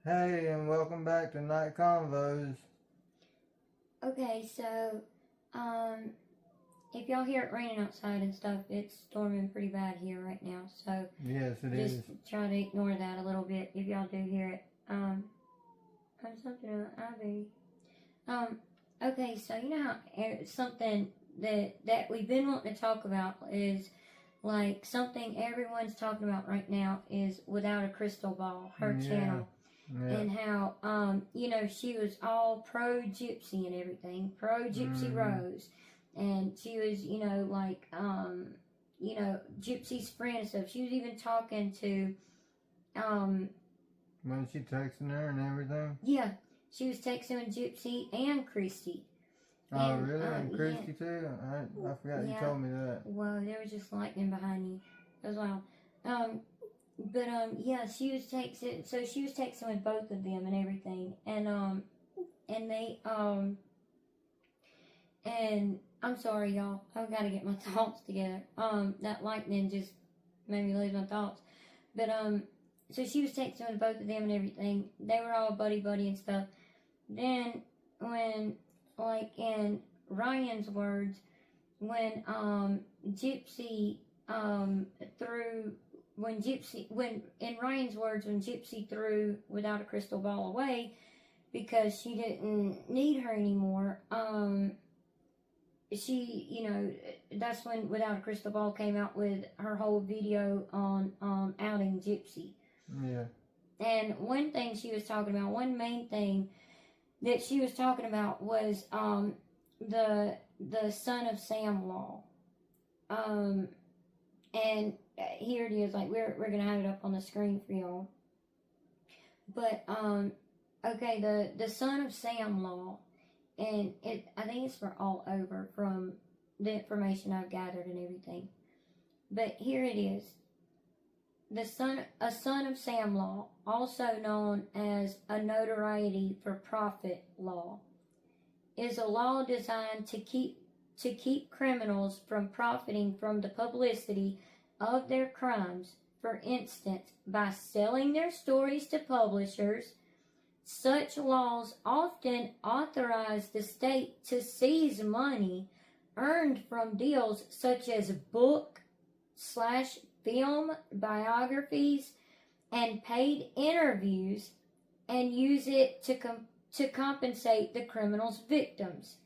Hey, and welcome back to Night Convos. Okay, so, um, if y'all hear it raining outside and stuff, it's storming pretty bad here right now. So Yes, it just is. try to ignore that a little bit if y'all do hear it. I'm something on Hubby. Um, okay, so you know how something that we've been wanting to talk about is like something everyone's talking about right now is Without a Crystal Ball, her channel. Yeah. And how, she was all pro Gypsy and everything, pro Gypsy Rose. And she was, Gypsy's friend and stuff. She was even talking to, When she texting her and everything? yeah, she was texting Gypsy and Christy. Oh, really? And Christy too? I forgot you told me that. Well, there was just lightning behind me as well. She was texting. So she was texting with both of them and everything, and I'm sorry, y'all. I've got to get my thoughts together. That lightning just made me lose my thoughts. But so she was texting with both of them and everything. They were all buddy and stuff. Then when, like in Ryan's words, when Gypsy in Ryan's words, when Gypsy threw Without a Crystal Ball away because she didn't need her anymore, that's when Without a Crystal Ball came out with her whole video on outing Gypsy. Yeah. And one thing she was talking about, one main thing that she was talking about was the Son of Sam law. And here it is, like we're gonna have it up on the screen for y'all. But okay, the Son of Sam law, and I think it's for all over from the information I've gathered and everything. But here it is. A son of Sam law, also known as a notoriety for profit law, is a law designed to keep criminals from profiting from the publicity of their crimes. For instance, by selling their stories to publishers. Such laws often authorize the state to seize money earned from deals such as book/film biographies and paid interviews, and use it to compensate the criminal's victims.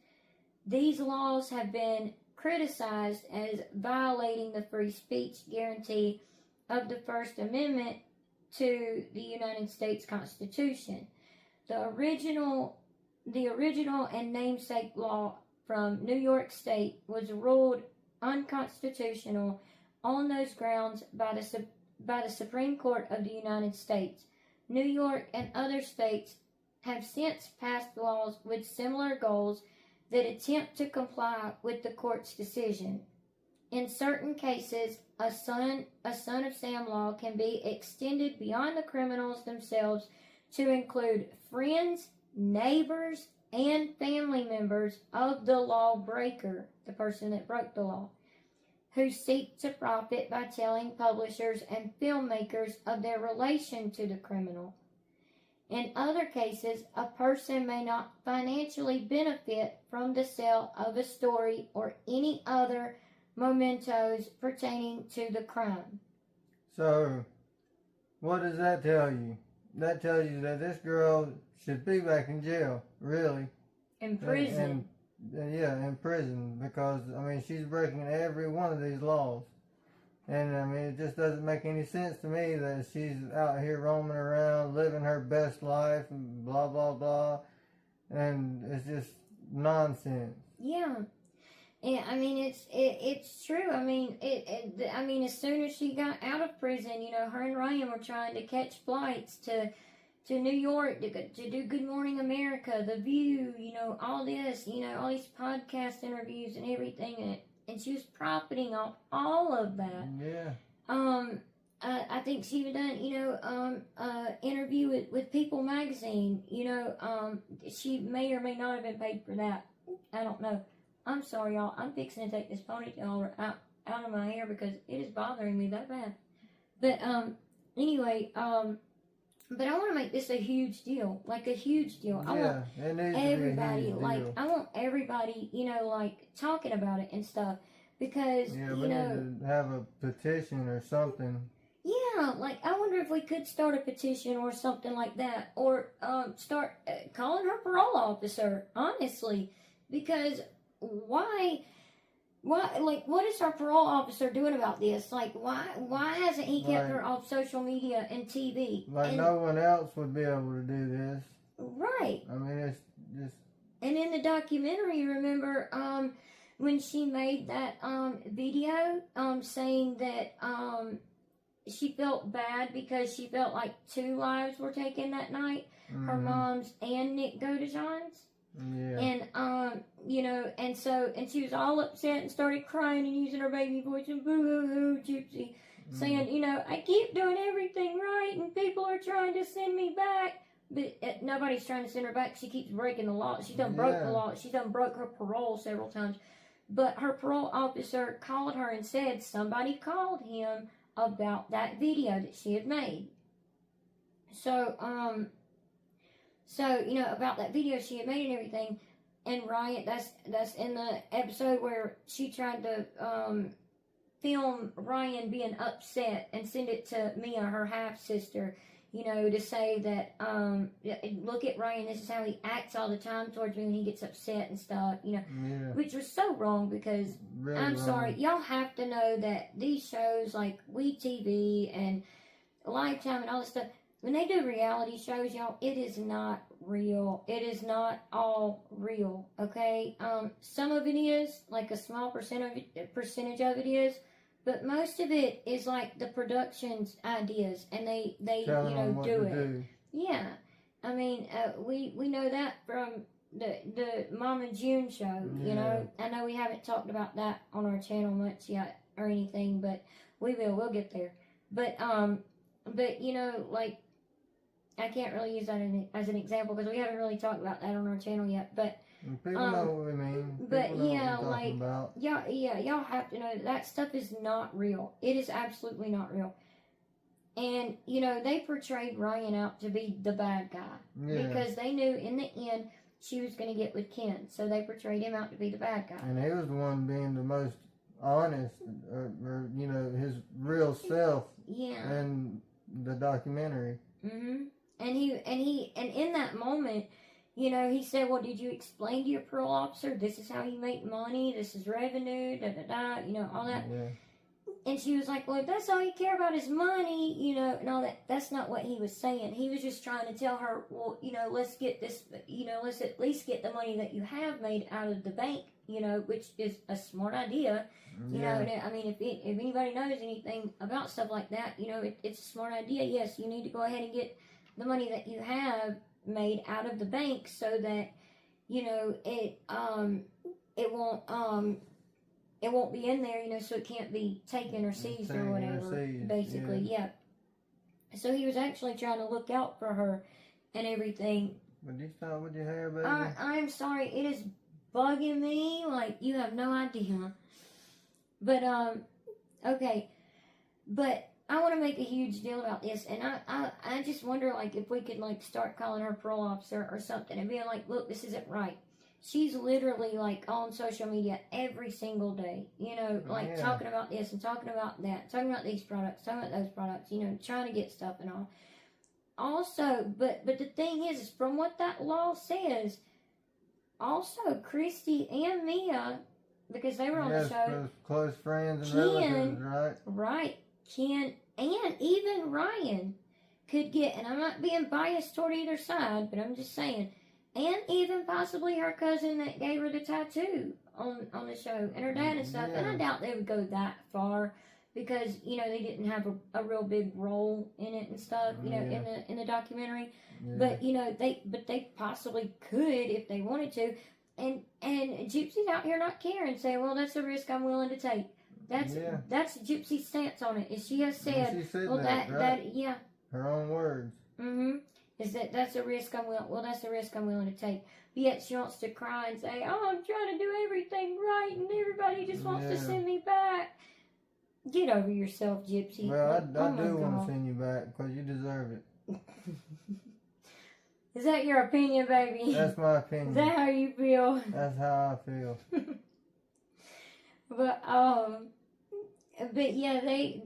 These laws have been criticized as violating the free speech guarantee of the First Amendment to the United States Constitution. The original and namesake law from New York State was ruled unconstitutional on those grounds by the Supreme Court of the United States. New York and other states have since passed laws with similar goals that attempt to comply with the court's decision. In certain cases, a son of Sam law can be extended beyond the criminals themselves to include friends, neighbors, and family members of the lawbreaker, the person that broke the law, who seek to profit by telling publishers and filmmakers of their relation to the criminal. In other cases, a person may not financially benefit from the sale of a story or any other mementos pertaining to the crime. So, what does that tell you? That tells you that this girl should be back in jail, really. In prison. In prison, because, she's breaking every one of these laws. And, it just doesn't make any sense to me that she's out here roaming around, living her best life, and blah, blah, blah. And it's just nonsense. Yeah. Yeah, it's true. As soon as she got out of prison, her and Ryan were trying to catch flights to New York to do Good Morning America, The View, all this, all these podcast interviews and everything, and she was profiting off all of that. Yeah. I think she even done, interview with People magazine. She may or may not have been paid for that. I don't know. I'm sorry, y'all. I'm fixing to take this ponytail out of my hair because it is bothering me that bad. But anyway, But I want to make this a huge deal, like a huge deal. I want it needs everybody, to be a huge like, deal. I want everybody, like, talking about it and stuff. Because, Yeah, we need to have a petition or something. Yeah, like, I wonder if we could start a petition or something like that. Or start calling her parole officer, honestly. Because why, like, what is our parole officer doing about this? Like, why hasn't he kept her off social media and TV? Like, no one else would be able to do this. Right. I mean, it's just... And in the documentary, remember, when she made that video saying that she felt bad because she felt like 2 lives were taken that night, her mom's and Nick Godejohn's. Yeah. And and she was all upset and started crying and using her baby voice and boo hoo hoo Gypsy, saying, I keep doing everything right and people are trying to send me back. But nobody's trying to send her back. She keeps breaking the law. She done broke the law. She done broke her parole several times. But her parole officer called her and said somebody called him about that video that she had made. So, about that video she had made and everything. And Ryan, that's in the episode where she tried to film Ryan being upset and send it to Mia, her half-sister, to say that, look at Ryan, this is how he acts all the time towards me when he gets upset and stuff, which was so wrong because, really I'm wrong. sorry, y'all have to know that these shows like WeTV and Lifetime and all this stuff, when they do reality shows, y'all, it is not real. It is not all real, okay? Some of it is, like a small percentage of it is, but most of it is like the production's ideas, and they do it. Yeah, I mean, we know that from the Mom and June show. I know we haven't talked about that on our channel much yet or anything, but we will. We'll get there. But like, I can't really use that as an example because we haven't really talked about that on our channel yet. But people know what we mean. But people know yeah, what we're talking about. y'all have to know that stuff is not real. It is absolutely not real. And they portrayed Ryan out to be the bad guy because they knew in the end she was going to get with Ken, so they portrayed him out to be the bad guy. And he was the one being the most honest, or his real self. Yeah. In the documentary. And in that moment, he said, well, did you explain to your parole officer, this is how you make money, this is revenue, all that. Yeah. And she was like, well, if that's all you care about is money, and all that. That's not what he was saying. He was just trying to tell her, well, let's get this, let's at least get the money that you have made out of the bank, which is a smart idea. And I mean, if anybody knows anything about stuff like that, it's a smart idea. Yes, you need to go ahead and get the money that you have made out of the bank so that, it won't be in there, so it can't be taken or seized or whatever. Basically, yeah. So he was actually trying to look out for her and everything. Would you stop with your hair, baby? I'm sorry, it is bugging me like you have no idea. But okay. But I want to make a huge deal about this, and I just wonder, like, if we could, like, start calling her parole officer or something and being like, look, this isn't right. She's literally, like, on social media every single day, talking about this and talking about that, talking about these products, talking about those products, trying to get stuff and all. Also, but the thing is from what that law says, also, Christy and Mia, because they were on the show. Close friends and relatives, right? Right. Ken and even Ryan could get, and I'm not being biased toward either side, but I'm just saying, and even possibly her cousin that gave her the tattoo on the show, and her dad and stuff, and I doubt they would go that far, because, they didn't have a real big role in it and stuff, in the documentary, but, they possibly could if they wanted to, and Gypsy's out here not caring, saying, well, that's a risk I'm willing to take. That's Gypsy's stance on it. Is she has said, well, that her own words. Is that's a risk I'm willing. Well, that's a risk I'm willing to take. But yet she wants to cry and say, oh, I'm trying to do everything right, and everybody just wants to send me back. Get over yourself, Gypsy. Well, I do want to send you back because you deserve it. Is that your opinion, baby? That's my opinion. Is that how you feel? That's how I feel. But yeah, they,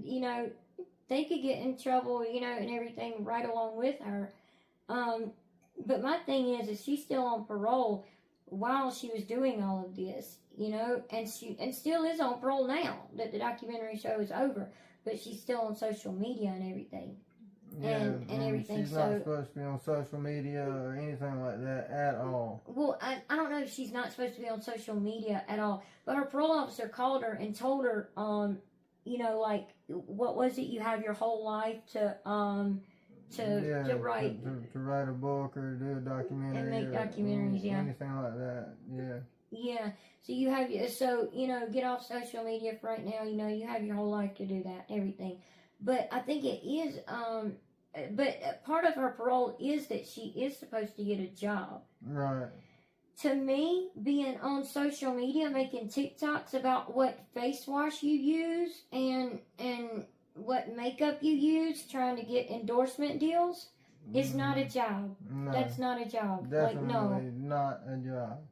they could get in trouble, and everything right along with her. But my thing is she's still on parole while she was doing all of this, and still is on parole now that the documentary show is over. But she's still on social media and everything. Yeah, and everything. She's not supposed to be on social media or anything like that at all. Well, I don't know if she's not supposed to be on social media at all, but her parole officer called her and told her, like, what was it? You have your whole life to write. To write a book or do a documentary. And make documentaries, yeah. Anything like that, yeah. Yeah, so get off social media for right now, you have your whole life to do that, everything. But I think it is, but part of her parole is that she is supposed to get a job. Right. To me, being on social media, making TikToks about what face wash you use and what makeup you use, trying to get endorsement deals, is not a job. No. That's not a job. Definitely not a job.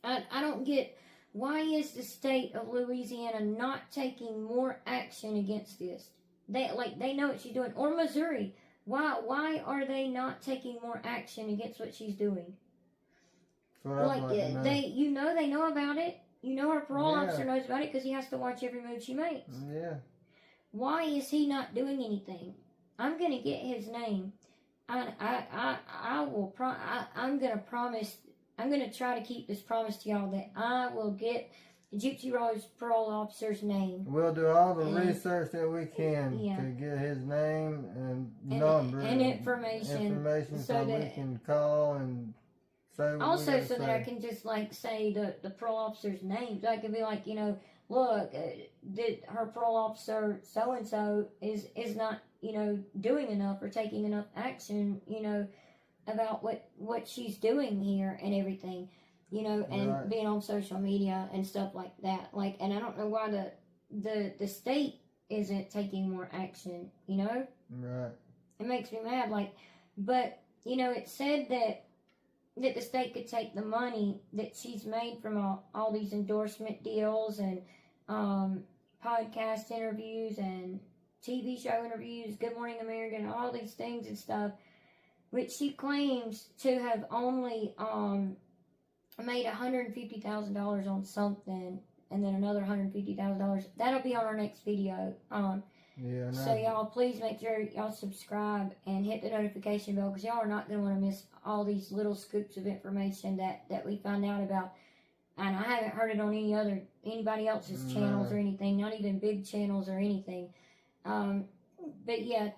I don't get, why is the state of Louisiana not taking more action against this? They know what she's doing. Or Missouri. Why are they not taking more action against what she's doing? They know about it. Her parole officer knows about it because he has to watch every move she makes. Yeah. Why is he not doing anything? I'm gonna get his name. I will. I'm gonna promise. I'm gonna try to keep this promise to y'all that I will get Gypsy Rose parole officer's name. We'll do all the research that we can to get his name and number and information so that we can call and say what also so that I can just say the parole officer's name. So I can be like, look, that her parole officer so and so is not doing enough or taking enough action about what she's doing here and everything. And being on social media and stuff like that. And I don't know why the state isn't taking more action, Right. It makes me mad. But, it said that the state could take the money that she's made from all these endorsement deals and podcast interviews and TV show interviews, Good Morning America, and all these things and stuff, which she claims to have only made $150,000 on something, and then another $150,000. That'll be on our next video. So y'all, please make sure y'all subscribe and hit the notification bell, because y'all are not going to want to miss all these little scoops of information that we find out about. And I haven't heard it on anybody else's channels or anything, not even big channels or anything. But yeah,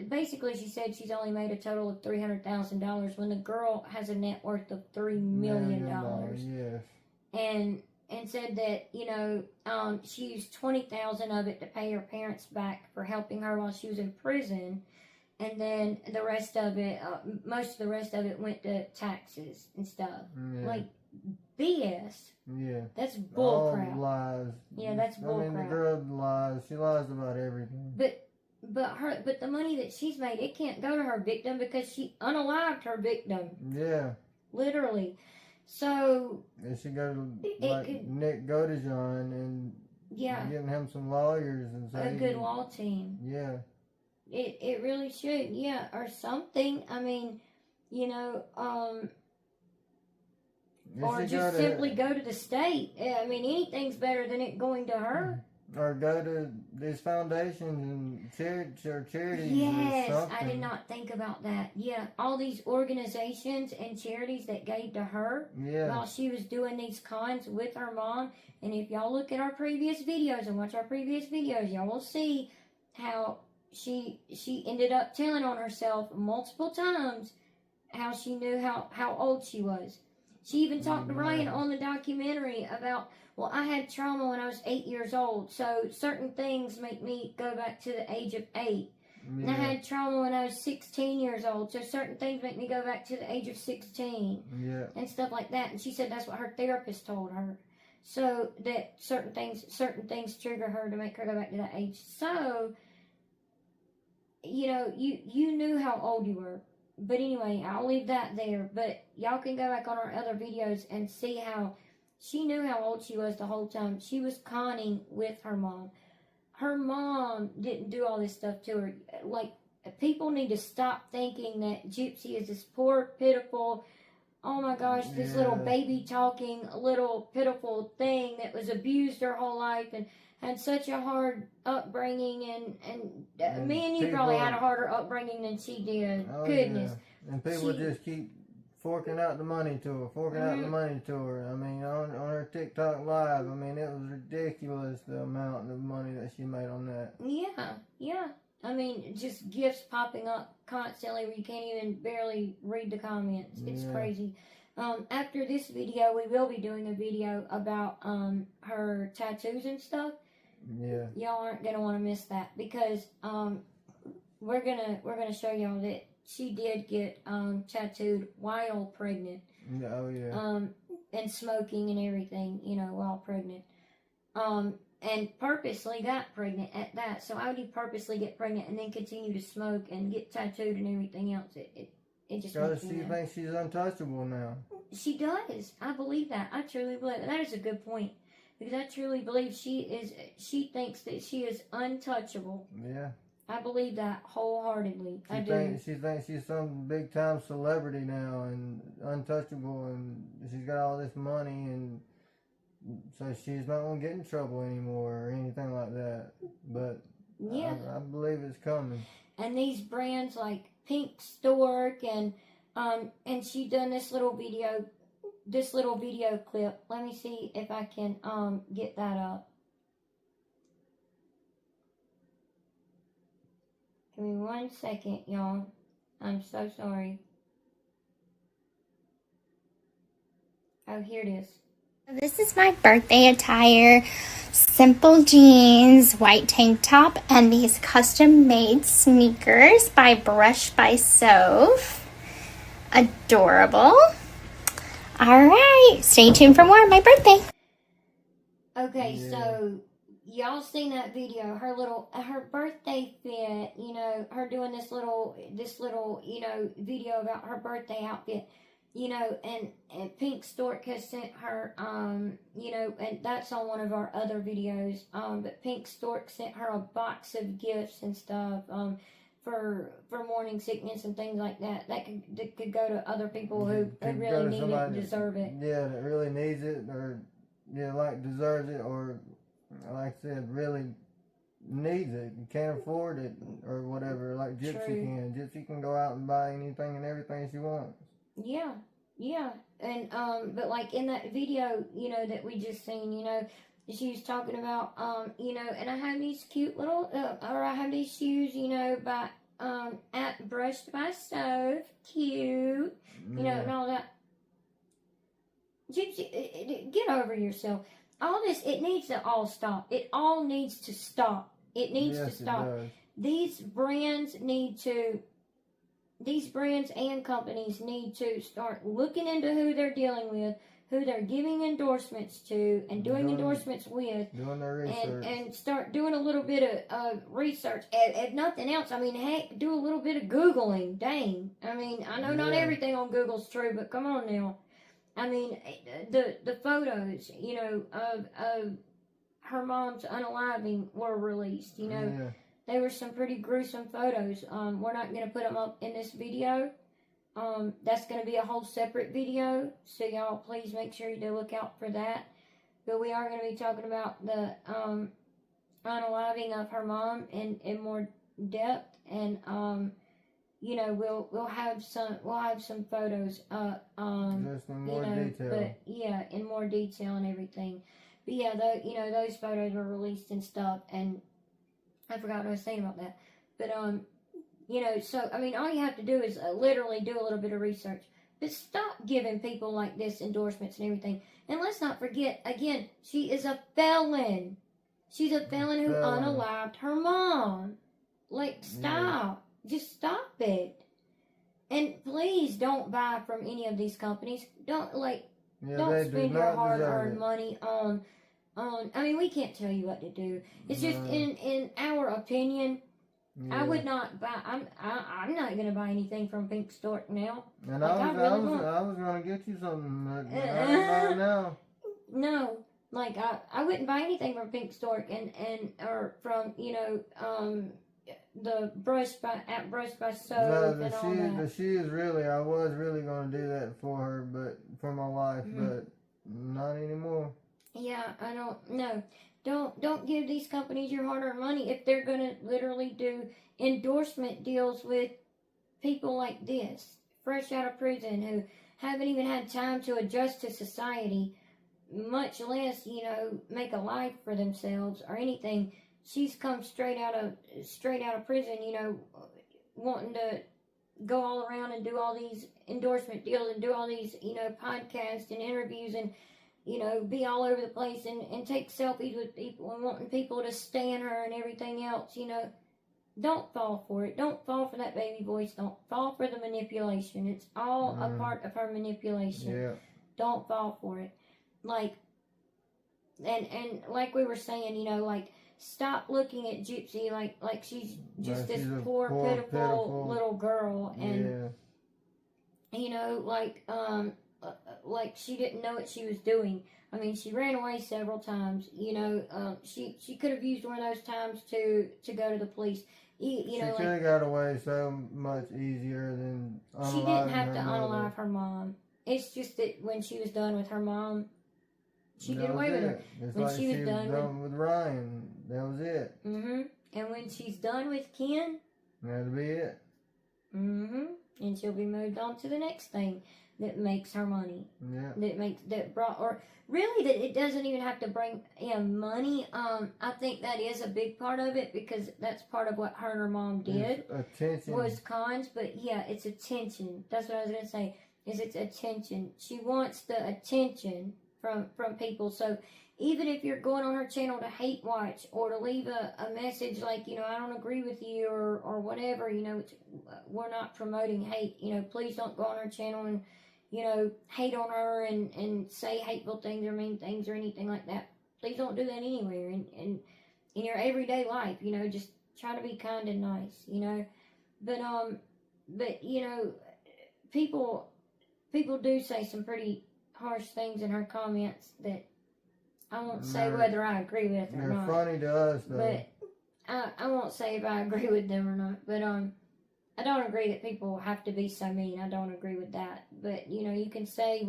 basically she said she's only made a total of $300,000 when the girl has a net worth of $3 million. Yes. And said that, she used $20,000 of it to pay her parents back for helping her while she was in prison. And then the rest of it, most of the rest of it went to taxes and stuff. Yeah. BS. Yeah. That's bullcrap. All lies. Yeah, that's bullcrap. The girl lies. She lies about everything. But the money that she's made, it can't go to her victim because she unalived her victim. Yeah. Literally. So. And she go to Nick Godejohn and getting him some lawyers and so a good law team. Yeah. It really should, or something. I mean, or just simply go to the state. I mean, anything's better than it going to her. Or go to these foundations and charities. Yes, or something. I did not think about that. Yeah, all these organizations and charities that gave to her while she was doing these cons with her mom. And if y'all look at our previous videos and watch our previous videos, y'all will see how she ended up telling on herself multiple times how she knew how old she was. She even talked to Ryan on the documentary about, well, I had trauma when I was 8 years old, so certain things make me go back to the age of 8. Yeah. And I had trauma when I was 16 years old, so certain things make me go back to the age of 16. Yeah. And stuff like that. And she said that's what her therapist told her. So that certain things trigger her to make her go back to that age. So you know, you knew how old you were. But anyway, I'll leave that there. But y'all can go back on our other videos and see how she knew how old she was the whole time. She was conning with her mom. Her mom didn't do all this stuff to her. Like, people need to stop thinking that Gypsy is this poor, pitiful, oh my gosh, this little baby talking, little pitiful thing that was abused her whole life and had such a hard upbringing. And me and you probably had a harder upbringing than she did. Oh, Goodness. Yeah. And people just keep forking out the money to her, I mean, on her TikTok live, I mean, it was ridiculous the amount of money that she made on that. Yeah. I mean, just gifts popping up constantly where you can't even barely read the comments. It's crazy. After this video, we will be doing a video about her tattoos and stuff. Yeah. Y'all aren't gonna want to miss that because we're gonna show y'all that she did get tattooed while pregnant. Oh yeah. And smoking and everything, you know, while pregnant. And purposely got pregnant at that. So how would you purposely get pregnant and then continue to smoke and get tattooed and everything else? It just because she thinks she's untouchable now. She does. I believe that. I truly believe that. That is a good point. Because I truly believe she thinks that she is untouchable. Yeah. I believe that wholeheartedly. She thinks she's some big time celebrity now and untouchable, and she's got all this money, and so she's not gonna get in trouble anymore or anything like that. But yeah, I believe it's coming. And these brands like Pink Stork and she done this little video clip. Let me see if I can get that up. Give me 1 second, y'all. I'm so sorry. Oh, here it is. This is my birthday attire. Simple jeans, white tank top, and these custom-made sneakers by Brush by Soph. Adorable. All right, stay tuned for more of my birthday. Okay, so y'all seen that video? Her birthday fit. You know, her doing this little, you know, video about her birthday outfit. You know, and Pink Stork has sent her, you know, and that's on one of our other videos. But Pink Stork sent her a box of gifts and stuff. For morning sickness and things like that. That could go to other people who really need it and deserve it. Yeah, that really needs it, or deserves it, or like I said, really needs it, can't afford it, or whatever. Like Gypsy can. Gypsy can go out and buy anything and everything she wants. Yeah, and but like in that video, you know, that we just seen, you know, she was talking about, you know, and I have these cute little, or I have these shoes, you know, by, at Brushed by Soph, cute, you know, and all that. Gypsy, get over yourself. All this, it needs to all stop. It all needs to stop. It needs to stop. These brands and companies need to start looking into who they're dealing with, who they're giving endorsements to, and doing endorsements with, doing their research, and start doing a little bit of research. If nothing else, I mean, heck, do a little bit of Googling. Dang, I mean, I know not everything on Google's true, but come on now. I mean, the photos, you know, of her mom's unaliving were released. You know, they were some pretty gruesome photos. We're not going to put them up in this video. That's going to be a whole separate video, so y'all please make sure you look out for that. But we are going to be talking about the unaliving of her mom in more depth, and you know, we'll have some photos just in more detail. But yeah, in more detail and everything. But yeah, you know, those photos were released and stuff, and I forgot what I was saying about that. But you know, so, I mean, all you have to do is literally do a little bit of research. But stop giving people like this endorsements and everything. And let's not forget, again, she is a felon. She's a felon who unalived her mom. Like, stop. Just stop it. And please don't buy from any of these companies. Don't spend your hard-earned money on, I mean, we can't tell you what to do. It's just, in our opinion, Yeah. I would not buy. I'm not gonna buy anything from Pink Stork now. And Like, I really was won't. I was gonna get you something. I ain't buying now. No, like I wouldn't buy anything from Pink Stork and or from the Brush by Soap No, and all that. the shoes really. I was really gonna do that for her, but for my wife, but not anymore. Yeah, I don't know. Don't give these companies your hard-earned money if they're gonna literally do endorsement deals with people like this, fresh out of prison, who haven't even had time to adjust to society, much less, make a life for themselves or anything. She's come straight out of prison, wanting to go all around and do all these endorsement deals and do all these, podcasts and interviews and, be all over the place and take selfies with people and wanting people to stan her and everything else, Don't fall for it. Don't fall for that baby voice. Don't fall for the manipulation. It's all a part of her manipulation. Yeah. Don't fall for it. Like, and like we were saying, stop looking at Gypsy like she's just this poor, pitiful little girl, and like she didn't know what she was doing. I mean, she ran away several times. She could have used one of those times to go to the police. She could have got away so much easier than unaliving she didn't have her to mother. unalive her mom. It's just that when she was done with her mom, she did away with her. It's when like she was done with Ryan. That was it. And when she's done with Ken, that'll be it. and she'll be moved on to the next thing that makes her money. Yeah. That it doesn't even have to bring in money. I think that is a big part of it because that's part of what her and her mom did. It's attention. Was cons, but yeah, it's attention. That's what I was gonna say. It's attention. She wants the attention from people. So even if you're going on her channel to hate watch or to leave a message like, I don't agree with you or whatever, we're not promoting hate. Please don't go on her channel and, hate on her and say hateful things or mean things or anything like that. Please don't do that anywhere. And in your everyday life, just try to be kind and nice, But, people do say some pretty harsh things in her comments that I won't say whether I agree with or not. They're funny to us, though. But I won't say if I agree with them or not. But I don't agree that people have to be so mean. I don't agree with that. But you can say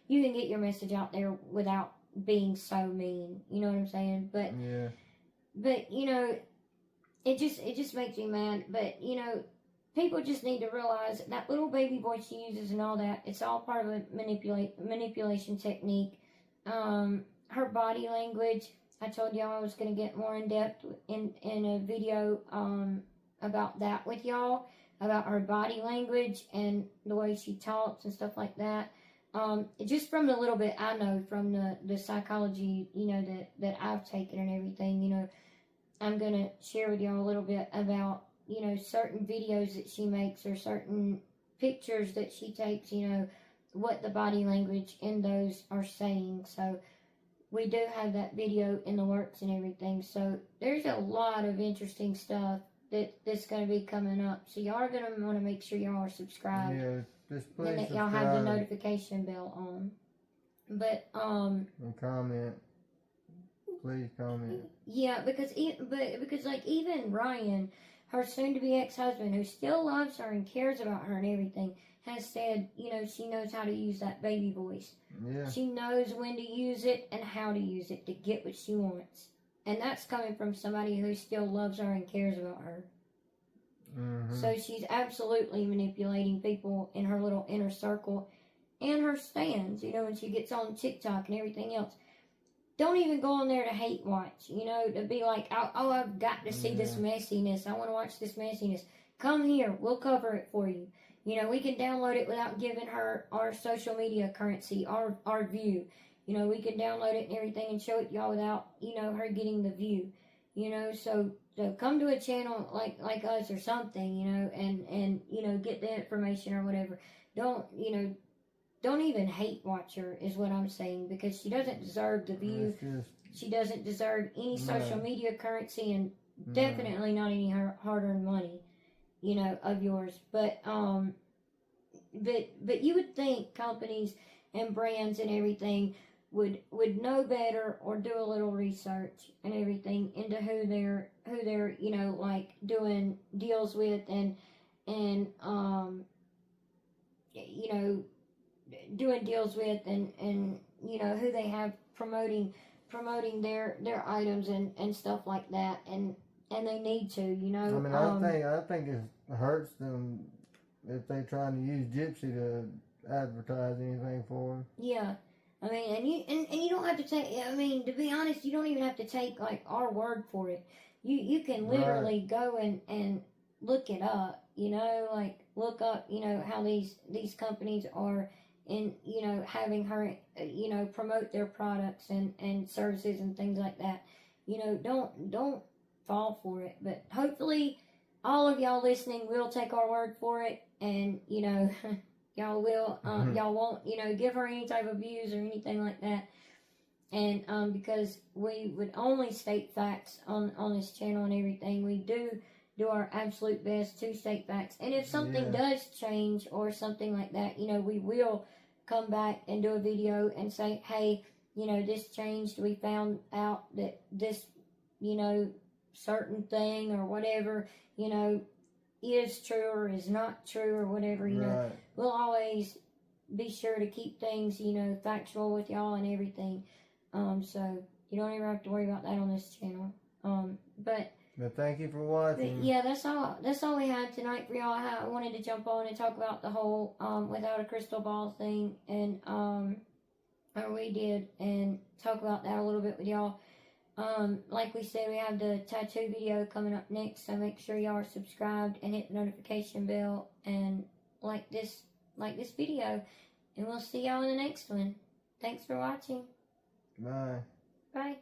you can get your message out there without being so mean. You know what I'm saying? But yeah. But it just makes me mad. But people just need to realize that little baby voice she uses and all that. It's all part of a manipulation technique. Her body language. I told y'all I was going to get more in depth in a video about that with y'all, about her body language and the way she talks and stuff like that. Just from the little bit I know from the psychology, that I've taken and everything, I'm going to share with y'all a little bit about, certain videos that she makes or certain pictures that she takes, what the body language in those are saying. So we do have that video in the works and everything. So there's a lot of interesting stuff that's going to be coming up. So y'all are going to want to make sure y'all are subscribed. Yeah, just please and that subscribe. y'all have the notification bell on. But, and comment. Please comment. Yeah, because like even Ryan, her soon-to-be ex-husband, who still loves her and cares about her and everything, has said, she knows how to use that baby voice. Yeah. She knows when to use it and how to use it to get what she wants. And that's coming from somebody who still loves her and cares about her. So she's absolutely manipulating people in her little inner circle and her stands, when she gets on TikTok and everything else. Don't even go on there to hate watch, to be like, oh, I've got to see this messiness. I want to watch this messiness. Come here. We'll cover it for you. We can download it without giving her our social media currency, our view. We can download it and everything and show it to y'all without, her getting the view. So come to a channel like us or something, and get the information or whatever. Don't even hate watch her is what I'm saying, because she doesn't deserve the view. She doesn't deserve any social media currency, and definitely not any hard-earned money, you know, of yours. But you would think companies and brands and everything would know better, or do a little research and everything into who they're you know, like doing deals with, and you know, doing deals with, and you know, who they have promoting their items and stuff like that, and they need to, you know. I mean, I think it hurts them if they're trying to use Gypsy to advertise anything for them. Yeah, I mean, and you don't have to take. I mean, to be honest, you don't even have to take like our word for it. You can literally go and look it up. You know, like look up, you know, how these companies are in, you know, having her, you know, promote their products and services and things like that. You know, don't fall for it. But hopefully, all of y'all listening will take our word for it, and you know. Y'all will, y'all won't, you know, give her any type of views or anything like that. And because we would only state facts on this channel and everything, we do our absolute best to state facts. And if something does change or something like that, you know, we will come back and do a video and say, hey, you know, this changed. We found out that this, you know, certain thing or whatever, you know, is true or is not true or whatever, you know. We'll always be sure to keep things, you know, factual with y'all and everything. So you don't ever have to worry about that on this channel. But thank you for watching. Yeah, that's all we had tonight for y'all. I wanted to jump on and talk about the whole without a crystal ball thing, and or we did, and talk about that a little bit with y'all. Like we said, we have the tattoo video coming up next, so make sure y'all are subscribed and hit the notification bell and like this video, and we'll see y'all in the next one. Thanks for watching. Bye. Bye.